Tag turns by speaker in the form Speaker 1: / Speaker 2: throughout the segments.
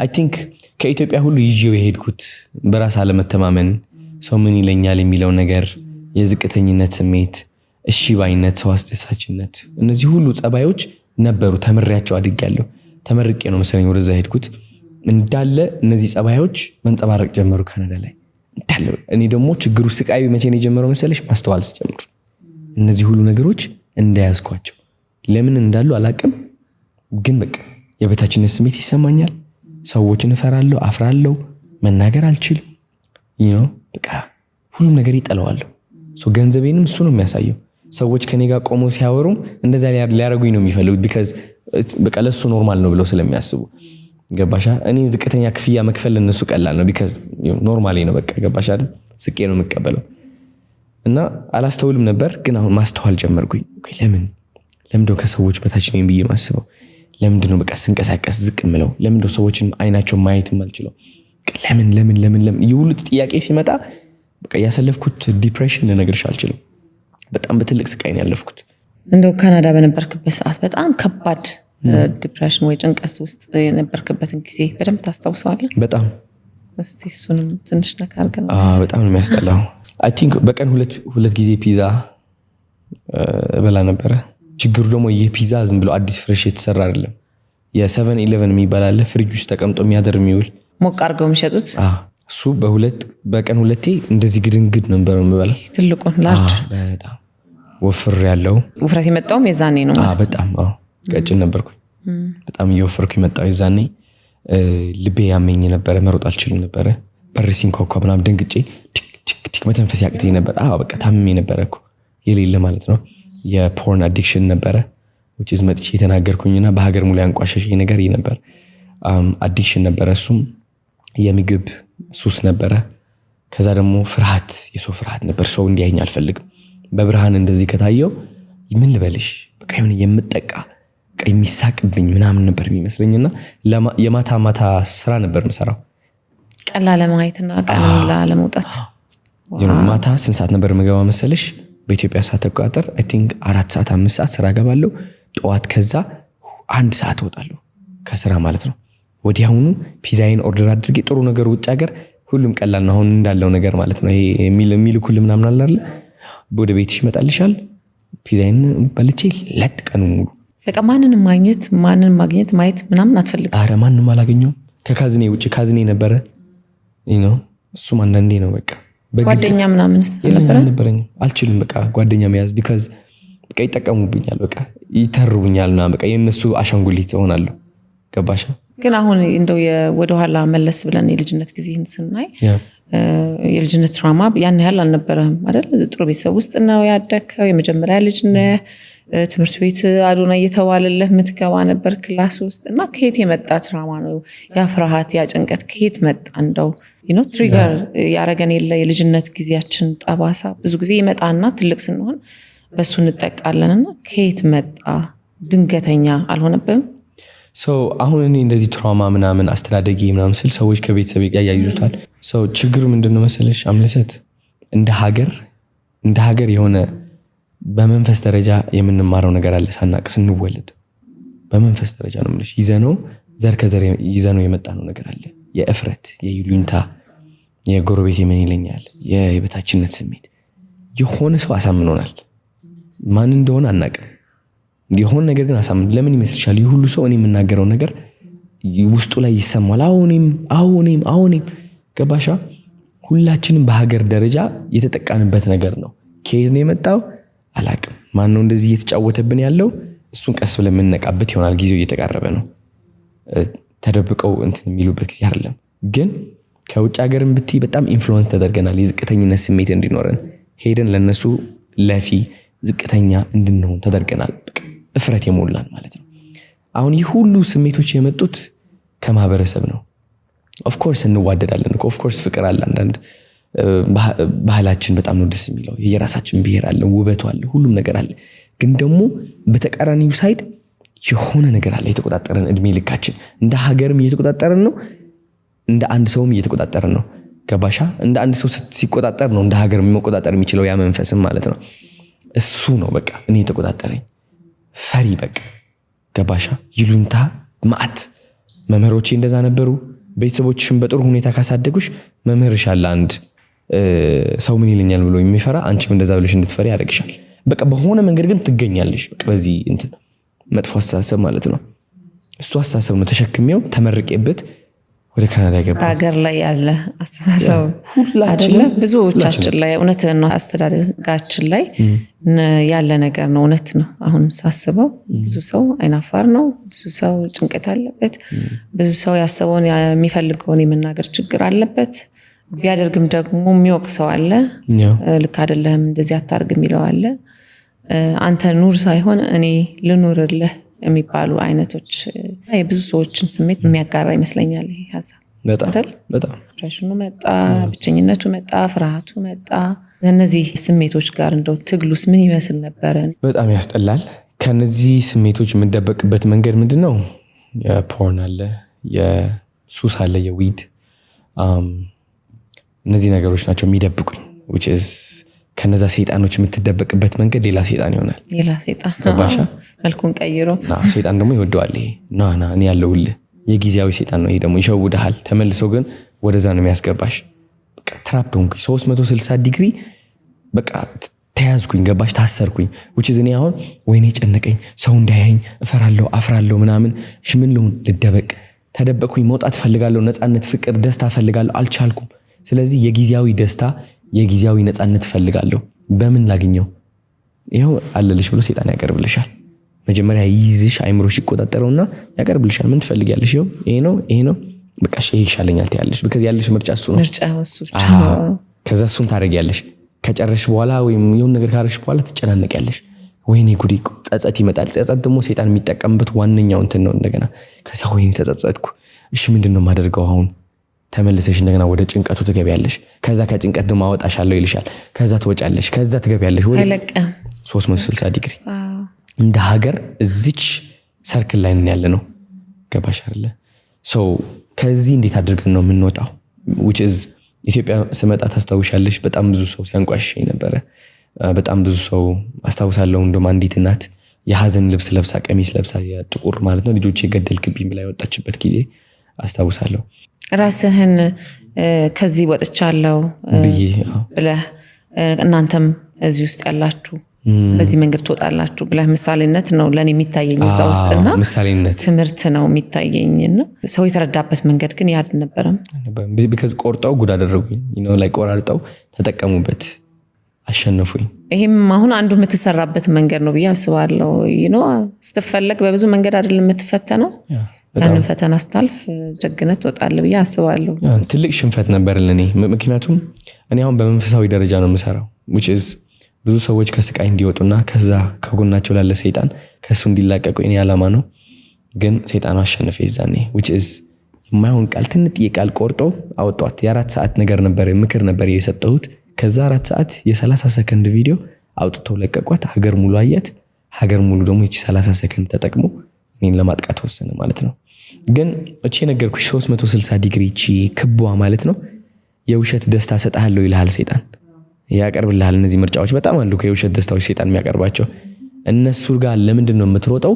Speaker 1: I think ከኢትዮጵያ ሁሉ ይዤው የሄድኩት በራስ አለመተማመን ሰው ምን ይለኛል የሚለው ነገር የዝቅተኝነት ስሜት እሺ ባይነት ሰው አስደሳችነት እነዚህ ሁሉ ጸባዮች ነበሩ ተመሪያቸው አድርጋለሁ ተመርቄ ነው መሰለኝ ወደዛ ሄድኩት እንዳለ እነዚህ ጸባዮች መንጸባረቅ ጀመሩ ካናዳ ላይ እንዳለ እኔ ደግሞ ችግሩ ስቃዩ መቼ ነው የጀመረው መሰለሽ ማስተዋል ስጀምር እነዚህ ሁሉ ነገሮች እንዳያስኳቸው ለምን እንዳሉ አላቅም ግን በቃ የበታችነት ስሜት ይሰማኛል ሰዎችን እፈራለሁ አፍራለሁ መናገር አልችልም በቃ ሁሉ ነገር ይጠላዋለሁ ገንዘቤንም እሱ ነው የሚያሳየው ሰዎች ከኔ ጋር ቆመው ሲያወሩ እንደዛ ሊያረጉኝ ነው የሚፈልጉት because በቃ ለሱ ኖርማል ነው ብለው ስለሚያስቡ ገባሻ እኔ ዝቅተኛ ክፍያ መክፈል እነሱ ቀላል ነው because ኖርማሊ ነው በቃ ገባሻ አይደል ስቄ ነው የምቀበለው እና አላስተውልም ነበር ግን አሁን ማስተዋል ጀመርኩኝ ለምንድነው ከሰዎች በታች ነኝ ብዬ ማስበው ለምንድነው በቃ ስንቀሳቀስ ዝቅ ምለው ለምንድነው ሰዎችን አይናቸው ማየት ማልችለው ለምን ይሁሉ ጥያቄ ሲመጣ በቃ ያሰለፍኩት ዲፕሬሽን ልነግርሽ አልችልም በጣም በትልቅ ስቃይ ነው ያለፍኩት
Speaker 2: እንደው ካናዳ በነበርክበት ሰዓት በጣም ከባድ ዲፕሬሽን ወይ ጭንቀት ውስጥ የነበርክበትን ጊዜ በደንብ ታስታውሰዋለህ
Speaker 1: በጣም
Speaker 2: እስቲ እሱንም ትንሽ ነገር አድርገን
Speaker 1: በጣም ነው የሚያስጠላው I think በቀን ሁለት ጊዜ ፒዛ በላ ነበር ችግሩ ደግሞ የፒዛ ዝም ብሎ አዲስ ፍሬሽ የተሰራ አይደለም የ7-11 የሚባል አለ ፍሪጅ ውስጥ ተቀምጦ የሚያደር የሚውል
Speaker 2: ሞቅ አድርገው የሚሸጡት
Speaker 1: እሱ በቀን ሁለቴ እንደዚህ ግድንግድ ነበር የምበላው
Speaker 2: ትልቁን ላርጅ
Speaker 1: በጣም ወፍር ያለው
Speaker 2: ውፍረት የመጣውም የዛኔ ነው ማለት
Speaker 1: በጣም ቀጭን ነበርኩኝ በጣም እየወፈርኩ የመጣው የዛኔ ልቤ ያመኝ ነበር መሮጥ አልችልም ነበር በርሲን ኮኮ ምናምን ደንግጬ ቲክ መተንፈስ ያቅተኝ ነበር በቃ ታምሜ ነበርኩ የሌለ ማለት ነው የፖርን አዲክሽን ነበር which is መጥቼ የተናገርኩኝና በሀገር ሙሉ ያንቋሸሽ ነገር ነበር አዲክሽን ነበር እሱም የምግብ ሱስ ነበር ከዛ ደግሞ ፍርሃት የሰው ፍርሃት ነበር ሰው እንዲያየኝ አልፈልግም በብርሃን እንደዚህ ከታየው ምን ልበልሽ በቃ የሆነ የምጠቃ በቃ የሚሳቅብኝ ምናምን ነበር የሚመስለኝና የማታ ስራ ነበር የምሰራው
Speaker 2: ቀላል ለማየትና ቀላል ለመውጣት
Speaker 1: ማታ ስንት ሰዓት ነበር የምገባው መሰለሽ በኢትዮጵያ ሰዓት አቆጣጠር I think 4 ሰዓት 5 ሰዓት ስራ ገባለሁ ጠዋት ከዛ 1 ሰዓት ወጣለሁ ከስራ ማለት ነው ወዲያውኑ ፒዛዬን ኦርደር አድርጌ ጥሩ ነገር ውጭ ሀገር ሁሉም ቀላል ነው አሁን እንዳለው ነገር ማለት ነው ይሄ የሚልኩል ምናምን አለ አይደል ወደ ቤትሽ ይመጣልሻል ፒዛዬን በልቼ ለጥቀኑ ሙሉ
Speaker 2: በቃ ማንንም ማግኘት ማየት ምናምን አትፈልግም
Speaker 1: አረ ማንንም አላገኘው ከካዝኔ ውጪ ካዝኔ ነበር እሱም አንዳንዴ ነው በቃ
Speaker 2: ጓደኛ ምናምንስ
Speaker 1: ነበረኝ አልችልም በቃ ጓደኛ መያዝ because በቃ ይጠቀሙብኛል በቃ ይተርቡኛልና በቃ የነሱ አሻንጉሊት ሆናለሁ ገባሻ
Speaker 2: ግን አሁን እንደው ወደ ኋላ መለስ ብለን የልጅነት ጊዜን ስናይ የልጅነት ትራውማ ያን ያህል አልነበረም አይደል ጥሩ ቤተሰብ ውስጥ ነው ያደከው የመጀመሪያ ልጅ ነህ ትምህርት ቤት አዶና እየተዋለልህ ምትገባ ነበር ክላስ ውስጥ እና ከየት የመጣ ትራውማ ነው ያ ፍርሃት ያ ጭንቀት ከየት መጣ እንደው ትሪገር ያረገን የልጅነት ጊዜያችን ጠባሳ ብዙ ጊዜ ይመጣና ትልቅ ስንሆን በሱ እንጠቃለንና ከየት መጣ ድንገተኛ አልሆነብም
Speaker 1: አሁን እኔ እንደዚህ ትራውማ ምናምን አስተዳደጊ ምናምን ስል ሰዎች ከቤተሰብ ያያይዙታል ችግሩ ምንድነው መሰለሽ አምለሰት እንደ ሀገር የሆነ በመንፈስ ደረጃ የምንማረው ነገር አለ ሳናቅ ስንወለድ በመንፈስ ደረጃ ነው ማለት ይዘነው ዘር ከዘር ይዘነው የመጣ ነው ነገር አለ የእፍረት የይሉኝታ የጎረቤት ምን ይለኛል የበታችነት ስሜት የሆነ ሰው አሳምኖናል ማን እንደሆነ አናውቅም የሆነ ነገር ግን አሳምን ለምን ይመስልሻል ይሁሉ ሰው እኔ የምናገረው ነገር ውስጡ ላይ ይሰማል አሁንም ገባሻ ሁላችንም በሀገር ደረጃ የተጠቃንበት ነገር ነው ከየት ነው የመጣው አላውቅም ማን ነው እንደዚህ እየተጫወተብን ያለው እሱን ቀስ ብለን የምንነቃበት ይሆናል ጊዜው እየተቃረበ ነው ተደብቀው እንትን የሚሉበት ጊዜ አይደለም ግን ከውጭ ሀገርም ብትይ በጣም ኢንፍሉዌንስ ተደርገናል የዝቅተኝነት ስሜት እንዲኖረን ሄደን ለነሱ ለፊ ዝቅተኛ እንድንሆን ተደርገናል እፍረት የሞላን ማለት ነው አሁን ይህ ሁሉ ስሜቶች የመጡት ከማህበረሰብ ነው ኦፍ ኮርስ እንዋደዳለን ኦፍ ኮርስ ፍቅር አለ አንዳንድ ባህላችን በጣም ነው ደስ የሚለው የራሳችን ብሄር አለ ውበቱ አለ ሁሉም ነገር አለ ግን ደግሞ በተቃራኒው ሳይድ የሆነ ነገር አለ የተቆጣጠረን እድሜ ልካችን እንደ ሀገርም እየተቆጣጠረን ነው እንደ አንድ ሰውም እየተቆጣጠረን ነው ገባሻ እንደ አንድ ሰው ሲቆጣጠር ነው እንደ ሀገር መቆጣጠር የሚችለው ያ መንፈስም ማለት ነው እሱ ነው በቃ እኔ የተቆጣጠረኝ ፈሪ በቃ ገባሻ ይሉንታ ማት መምህሮቼ እንደዛ ነበሩ። ቤተሰቦችሽን በጥሩ ሁኔታ ካሳደጉሽ መምህርሽ አለ አንድ ሰው ምን ይለኛል ብሎ የሚፈራ አንቺም እንደዛ ብለሽ እንድትፈሪ ያደርግሻል። በቃ በሆነ መንገድ ግን ትገኛለሽ። በቃ በዚህ እንትን መጥፎ አስተሳሰብ ማለት ነው። እሱ አስተሳሰብ ነው ተሸክሜው ተመርቄበት ወደ ካናዳ ገባ።
Speaker 2: ሀገር ላይ ያለ አስተሳሰብ አይደለ? ብዙዎቻችን ላይ እውነት ነው። አስተዳደጋችን ላይ ያለ ነገር ነው። እውነት ነው። አሁን ሳስበው ብዙ ሰው አይናፋር ነው። ብዙ ሰው ጭንቀት አለበት። ብዙ ሰው ያሰበውን የሚፈልገውን የመናገር ችግር አለበት። ቢያደርግም ደግሞ የሚወቅሰው አለ። ልክ አይደለም እንደዚህ አታርግ የሚለው አለ። አንተ ኑር ሳይሆን እኔ ልኑርልህ የሚባሉ አይነቶች የብዙ ሰዎችን ስሜት የሚያጋራ ይመስለኛል። ይሄ ሀሳብ
Speaker 1: በጣም
Speaker 2: ዲፕሬሽኑ መጣ፣ ብቸኝነቱ መጣ፣ ፍርሃቱ መጣ። እነዚህ ስሜቶች ጋር እንደው ትግሉስ ምን ይመስል ነበረ?
Speaker 1: በጣም ያስጠላል። ከነዚህ ስሜቶች የምንደበቅበት መንገድ ምንድን ነው? የፖርን አለ፣ የሱስ አለ፣ የዊድ እነዚህ ነገሮች ናቸው የሚደብቁኝ። which is ከነዛ ሰይጣኖች የምትደበቅበት መንገድ ሌላ ሰይጣን ይሆናል።
Speaker 2: ሌላ ሰይጣን
Speaker 1: ገባሻ?
Speaker 2: መልኩን ቀይሮ
Speaker 1: ሰይጣን ደግሞ ይወደዋል። ይሄ ና እኔ ያለሁልህ የጊዜያዊ ሰይጣን ነው። ይሄ ደግሞ ይሸውድሃል። ተመልሶ ግን ወደዛ ነው የሚያስገባሽ። በቃ ትራፕ ሆንኩኝ 360 ዲግሪ በቃ ተያዝኩኝ። ገባሽ? ታሰርኩኝ። which is እኔ አሁን ወይኔ ጨነቀኝ፣ ሰው እንዳያየኝ እፈራለሁ፣ አፍራለሁ ምናምን። እሺ ምን ልሁን? ልደበቅ። ተደበቅኩኝ። መውጣት ፈልጋለሁ፣ ነፃነት፣ ፍቅር፣ ደስታ ፈልጋለሁ። አልቻልኩም። ስለዚህ የጊዜያዊ ደስታ የጊዜያዊ ነፃነት ፈልጋለሁ። በምን ላግኘው? ይሄው አለልሽ ብሎ ሰይጣን ያቀርብልሻል። መጀመሪያ ይይዝሽ፣ አይምሮሽ ይቆጣጠረውና ያቀርብልሻል። ምን ትፈልጊያለሽ? ይሄ ነው በቃ እሺ ይሻለኛል ትያለሽ። because ያለሽ ምርጫ እሱ ነው። ከዛ እሱን ታደርጊያለሽ። ከጨረሽ በኋላ ወይም የሆነ ነገር ካረሽ በኋላ ትጨናነቂያለሽ። ወይኔ ጉዴ፣ ጸጸት ይመጣል። ጸጸት ደግሞ ሰይጣን የሚጠቀምበት ዋነኛው እንትን ነው። እንደገና ከዛ ወይኔ ተጸጸትኩ፣ እሺ ምንድነው የማደርገው አሁን? ተመልሰሽ እንደገና ወደ ጭንቀቱ ትገቢያለሽ። ከዛ ከጭንቀት ደግሞ አወጣሻለሁ ይልሻል። ከዛ ትወጫለሽ። ከዛ ትገቢያለሽ ወደ 360 ዲግሪ። እንደ ሀገር እዚች ሰርክል ላይ ነን ያለ ነው። ገባሽ አይደለ? ሶ ከዚህ እንዴት አድርገን ነው የምንወጣው? which is ኢትዮጵያ ስመጣ ታስታውሻለሽ፣ በጣም ብዙ ሰው ሲያንቋሽሽ ነበረ። በጣም ብዙ ሰው አስታውሳለሁ። እንደውም አንዲት እናት የሀዘን ልብስ ለብሳ፣ ቀሚስ ለብሳ፣ የጥቁር ማለት ነው፣ ልጆቼ ገደልክብኝ ብላ የወጣችበት ጊዜ አስታውሳለሁ።
Speaker 2: ራስህን ከዚህ ወጥቻለሁ ብለህ እናንተም እዚህ ውስጥ ያላችሁ በዚህ መንገድ ትወጣላችሁ ብለህ ምሳሌነት ነው ለኔ የሚታየኝ እዛ ውስጥና
Speaker 1: ምሳሌነት
Speaker 2: ትምህርት ነው የሚታየኝና ሰው የተረዳበት መንገድ ግን ያድ ነበረም።
Speaker 1: because ቆርጠው ጉድ አደረጉኝ ላይ ቆራርጠው ተጠቀሙበት፣ አሸነፉኝ።
Speaker 2: ይሄም አሁን አንዱ የምትሰራበት መንገድ ነው ብዬ አስባለሁ። ስትፈለግ በብዙ መንገድ አይደለም የምትፈተነው። ያንን ፈተና ስታልፍ ጀግነት ትወጣለህ ብዬ አስባለሁ።
Speaker 1: ትልቅ ሽንፈት ነበር ለኔ። ምክንያቱም እኔ አሁን በመንፈሳዊ ደረጃ ነው የምሰራው which is ብዙ ሰዎች ከስቃይ እንዲወጡና ከዛ ከጎናቸው ላለ ሰይጣን ከሱ እንዲላቀቁ የኔ ዓላማ ነው። ግን ሰይጣኑ አሸነፈ ይዛኔ which is የማይሆን ቃል ትንጥዬ ቃል ቆርጦ አወጣት። የ4 ሰዓት ነገር ነበር፣ ምክር ነበር የሰጠሁት። ከዛ 4 ሰዓት የ30 ሰከንድ ቪዲዮ አውጥተው ለቀቋት። ሀገር ሙሉ አያት። ሀገር ሙሉ ደግሞ እቺ 30 ሰከንድ ተጠቅሞ እኔን ለማጥቃት ወሰነ ማለት ነው። ግን እቺ ነገርኩሽ 360 ዲግሪ እቺ ክቧ ማለት ነው የውሸት ደስታ ሰጣለሁ ይልሃል ሰይጣን፣ ያቀርብልሃል። እነዚህ ምርጫዎች በጣም አሉ ከየውሸት ደስታዎች ሰይጣን የሚያቀርባቸው። እነሱ ጋር ለምንድን ነው የምትሮጠው?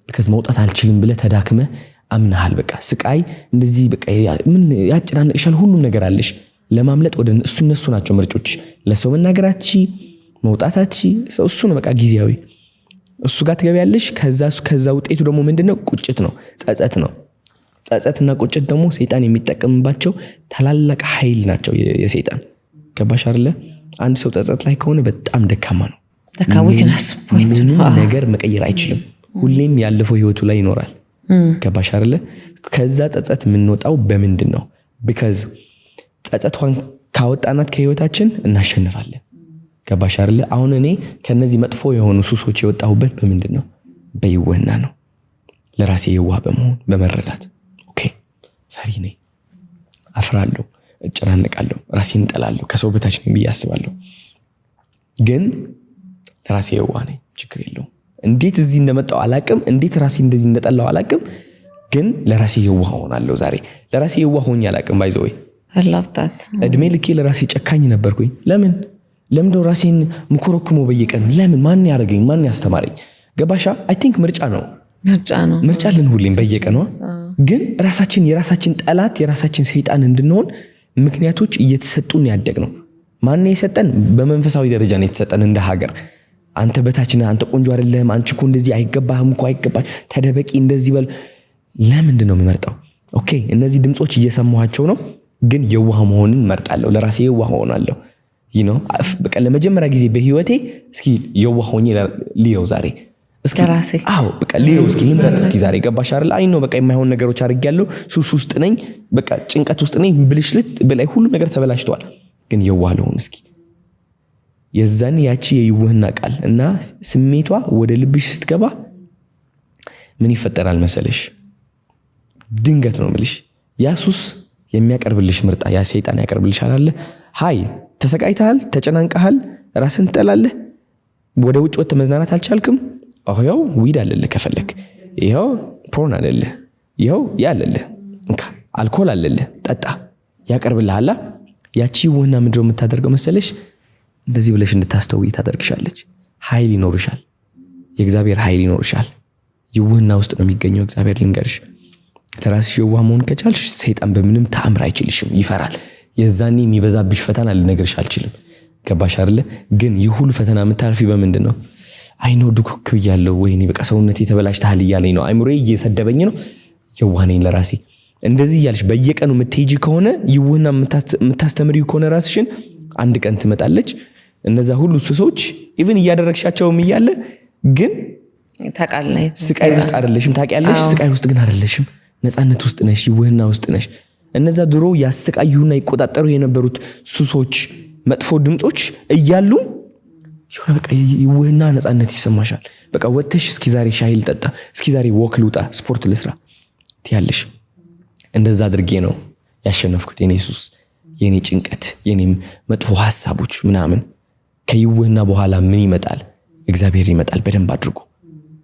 Speaker 1: because መውጣት አልችልም ብለህ ተዳክመህ አምነሃል። በቃ ስቃይ እንደዚህ በቃ ምን ያጨናንቅሻል? ሁሉም ነገር አለሽ ለማምለጥ ወደ እነሱ ናቸው ምርጫዎች። ለሰው መናገራቺ መውጣታቺ እሱ ነው በቃ ጊዜያዊ። እሱ ጋር ትገቢያለሽ። ከዛ ውጤቱ ደግሞ ምንድነው? ቁጭት ነው፣ ጸጸት ነው። ጸጸትና ቁጭት ደግሞ ሰይጣን የሚጠቀምባቸው ታላላቅ ኃይል ናቸው የሰይጣን። ገባሽ አይደለ? አንድ ሰው ጸጸት ላይ ከሆነ በጣም ደካማ ነው። ምንም ነገር መቀየር አይችልም። ሁሌም ያለፈው ህይወቱ ላይ ይኖራል። ገባሽ አይደለ? ከዛ ጸጸት የምንወጣው በምንድን ነው? because ጸጸቷን ካወጣናት ከህይወታችን እናሸንፋለን። ገባሽ አይደለ? አሁን እኔ ከነዚህ መጥፎ የሆኑ ሱሶች የወጣሁበት በምንድን ነው? በይወና ነው። ለራሴ የዋህ በመሆን በመረዳት ኦኬ ፈሪ ነኝ፣ አፍራለሁ፣ እጨናነቃለሁ፣ ራሴን እንጠላለሁ፣ ከሰው በታች ነኝ ብዬ አስባለሁ። ግን ለራሴ የዋህ ነኝ፣ ችግር የለውም። እንዴት እዚህ እንደመጣው አላቅም፣ እንዴት ራሴ እንደዚህ እንደጠላው አላቅም። ግን ለራሴ የዋህ ሆናለሁ። ዛሬ ለራሴ የዋህ ሆኜ አላቅም። ባይ ዘ ወይ እድሜ ልኬ ለራሴ ጨካኝ ነበርኩኝ። ለምን ነው ራሴን ምኮረኩሞ በየቀኑ? ለምን? ማን ያደረገኝ? ማን ያስተማረኝ? ገባሻ? አይ ቲንክ ምርጫ ነው።
Speaker 2: ምርጫ
Speaker 1: አለን ሁሌም በየቀኑ ግን የራሳችን ጠላት የራሳችን ሰይጣን እንድንሆን ምክንያቶች እየተሰጡን ያደግነው ማን የሰጠን በመንፈሳዊ ደረጃ ነው የተሰጠን እንደ ሀገር አንተ በታች ነህ አንተ ቆንጆ አይደለም አንቺ እኮ እንደዚህ አይገባህም እኮ አይገባህ ተደበቂ እንደዚህ በል ለምንድን ነው የምመርጠው ኦኬ እነዚህ ድምጾች እየሰማኋቸው ነው ግን የዋህ መሆንን መርጣለሁ ለራሴ የዋህ ሆናለሁ በቃ ለመጀመሪያ ጊዜ በህይወቴ እስኪ የዋህ ሆኜ ልየው ዛሬ እስኪ በቃ ልየው እስኪ ልምረጥ እስኪ ዛሬ ገባሽ አይደል አይ ነው በቃ የማይሆን ነገሮች አድርጌያለሁ ሱስ ውስጥ ነኝ በቃ ጭንቀት ውስጥ ነኝ ብልሽልት በላይ ሁሉ ነገር ተበላሽቷል ግን የዋህ ልሆን እስኪ የዛን ያቺ የይውህና ቃል እና ስሜቷ ወደ ልብሽ ስትገባ ምን ይፈጠራል መሰለሽ ድንገት ነው ምልሽ ያ ሱስ የሚያቀርብልሽ ምርጣ ያ ሰይጣን ያቀርብልሽ አለ ሃይ ተሰቃይተሃል ተጨናንቀሃል ራስን ትጠላለህ ወደ ውጭ ወጥተህ መዝናናት አልቻልክም አሁን ዊድ አለልህ ከፈለክ ይሄው ፖርን አለልህ ይሄው ያለልህ አልኮል አለልህ ጠጣ ያቀርብልሃል ያቺ ይውህና ምንድነው የምታደርገው መሰለሽ እንደዚህ ብለሽ እንድታስተውይ ታደርግሻለች ኃይል ይኖርሻል የእግዚአብሔር ኃይል ይኖርሻል ይውህና ውስጥ ነው የሚገኘው እግዚአብሔር ልንገርሽ ለራስሽ የዋህ መሆን ከቻልሽ ሰይጣን በምንም ተአምር አይችልሽም ይፈራል የዛኔ የሚበዛብሽ ፈተና ልነግርሽ አልችልም ገባሽ አይደለ ግን ይሁሉ ፈተና የምታልፊ በምንድነው አይኖ ዱክክ ይያለው ወይኔ በቃ ሰውነቴ ተበላሽታል ይያለኝ ነው አይምሮዬ እየሰደበኝ ነው የዋህ ነኝ ለራሴ እንደዚህ ይያልሽ በየቀኑ የምትሄጂ ከሆነ ይውህና የምታስተምሪው ከሆነ ራስሽን አንድ ቀን ትመጣለች እነዛ ሁሉ ሱሶች ኢቭን እያደረግሻቸውም ይያለ ግን
Speaker 2: ታቃለህ
Speaker 1: ስቃይ ውስጥ አይደለሽም ታቂያለሽ ስቃይ ውስጥ ግን አይደለሽም ነፃነት ውስጥ ነሽ ይውህና ውስጥ ነሽ እነዛ ድሮ ያስቃዩና ይቆጣጠሩ የነበሩት ሱሶች መጥፎ ድምጾች እያሉ ይሁን በቃ ይውህና ነፃነት ይሰማሻል በቃ ወጥተሽ እስኪ ዛሬ ሻይ ልጠጣ እስኪ ዛሬ ወክ ልውጣ ስፖርት ልስራ ትያለሽ እንደዛ አድርጌ ነው ያሸነፍኩት የኔ ሱስ የኔ ጭንቀት የኔም መጥፎ ሐሳቦች ምናምን ከይውህና በኋላ ምን ይመጣል እግዚአብሔር ይመጣል በደንብ አድርጎ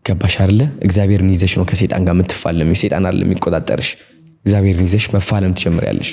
Speaker 1: ገባሽ አይደለ እግዚአብሔርን ይዘሽ ነው ከሰይጣን ጋር የምትፋለሚው ሰይጣን አይደለም የሚቆጣጠርሽ እግዚአብሔርን ይዘሽ መፋለም ትጀምሪያለሽ